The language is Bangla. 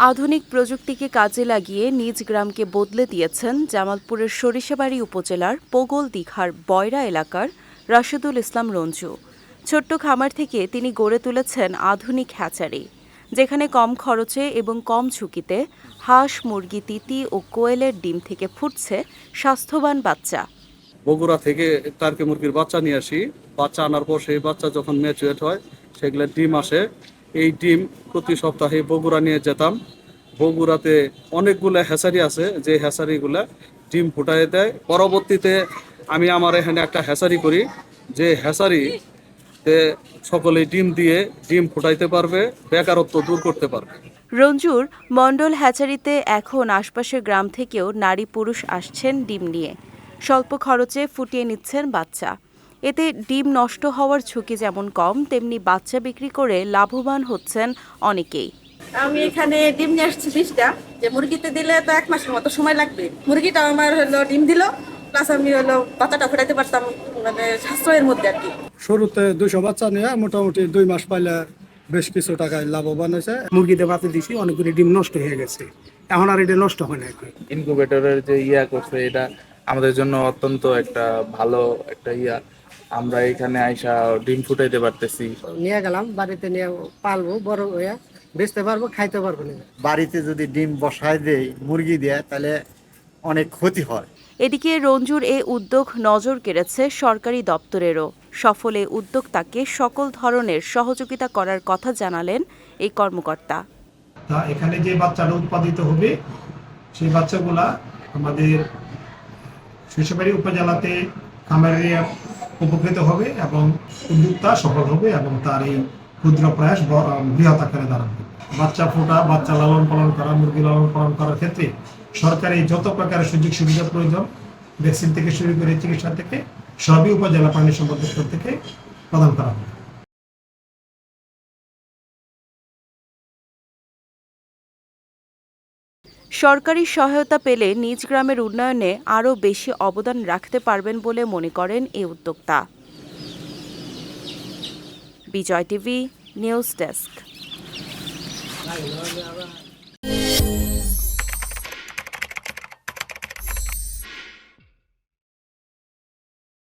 আধুনিক প্রযুক্তিকে কাজে লাগিয়ে নিজ গ্রামকে বদলে দিয়েছেন জামালপুরের সরিষাবাড়ী উপজেলার পোগল দীঘার বয়রা এলাকার রাশেদুল ইসলাম রঞ্জু। ছোট্ট খামার থেকে তিনি গড়ে তুলেছেন আধুনিক হ্যাচারি, যেখানে কম খরচে এবং কম ঝুঁকিতে হাঁস, মুরগি, তিতি ও কোয়েলের ডিম থেকে ফুটছে স্বাস্থ্যবান বাচ্চা। বগুড়া থেকে টার্কি মুরগির বাচ্চা নিয়ে আসি। বাচ্চা আনার পর সেই বাচ্চা যখন ম্যাচুরেট হয়, সেগুলো ডিম আসে। এই ডিম প্রতি সপ্তাহে বগুড়া নিয়ে যেতাম। বগুড়াতে অনেকগুলো হ্যাচারি আছে, যে হ্যাচারিগুলা ডিম ফুটাই দেয়। পরবর্তীতে আমি আমার এখানে একটা হ্যাচারি করি, যে হ্যাচারিতে সকলেই ডিম দিয়ে ডিম ফুটাইতে পারবে, বেকারত্ব দূর করতে পারবে। রঞ্জুর মণ্ডল হ্যাচারিতে এখন আশপাশের গ্রাম থেকেও নারী পুরুষ আসছেন ডিম নিয়ে। স্বল্প খরচে ফুটিয়ে নিচ্ছেন বাচ্চা। এতে ডিম নষ্ট হওয়ার ঝুঁকি যেমন কম, তেমনি বাচ্চা বিক্রি করে লাভবান হচ্ছেন অনেকেই। আমি এখানে ডিম নিয়ে আসছি 20টা, যে মুরগিতে দিলে তো 1 মাসের মতো সময় লাগবে। মুরগিটা আমার ডিম দিল, প্লাস আমি বাচ্চাটা ফোটাইতে পারতাম, মানে সাশ্রয়ের মধ্যে আর কি। শুরুতে 200 বাচ্চা নিয়ে মোটামুটি 2 মাস পাইলে বেশ কিছু টাকায় লাভবান হয়েছে। মুরগিতে বাচ্চা দিছি, অনেকগুলি ডিম নষ্ট হয়ে গেছে, এখন আর এটা নষ্ট হয় না। ইনকিউবেটরের যে করছে, এটা আমাদের জন্য অত্যন্ত একটা ভালো একটা আমরা এখানে আইসা ডিম ফুটাইতে পারতেছি। নিয়ে গেলাম বাড়িতে, নিয়ে পালবো, বড় হয়ে বেচতে পারবো, খাইতে পারবো না। বাড়িতে যদি ডিম বসায় দেয় মুরগি দিয়ে, তাহলে অনেক ক্ষতি হয়। এদিকে রঞ্জুর এ উদ্যোগ নজর কেড়েছে সরকারি দপ্তরেরও। সফল এ উদ্যোক্তাকে সকল ধরনের সহযোগিতা করার কথা জানালেন এই কর্মকর্তা। এখানে যে বাচ্চাটা উৎপাদিত হবে, সেই বাচ্চাগুলা আমাদের সরিষাবাড়ী উপজেলাতে খামারে উপকৃত হবে এবং উদ্যোক্তা সফল হবে এবং তার এই ক্ষুদ্র প্রয়াস বৃহৎ আকারে দাঁড়াবে। বাচ্চা ফোটা, বাচ্চা লালন পালন করা, মুরগি লালন পালন করার ক্ষেত্রে সরকারি যত প্রকারের সুযোগ সুবিধা প্রয়োজন, ভ্যাকসিন থেকে শুরু করে চিকিৎসা থেকে সবই উপজেলা প্রাণী সম্পদ দপ্তর থেকে প্রদান করা হবে। সরকারি সহায়তা পেলে নিজ গ্রামের উন্নয়নে আরও বেশি অবদান রাখতে পারবেন বলে মনে করেন এই উদ্যোক্তা। বিজয় টিভি নিউজ ডেস্ক।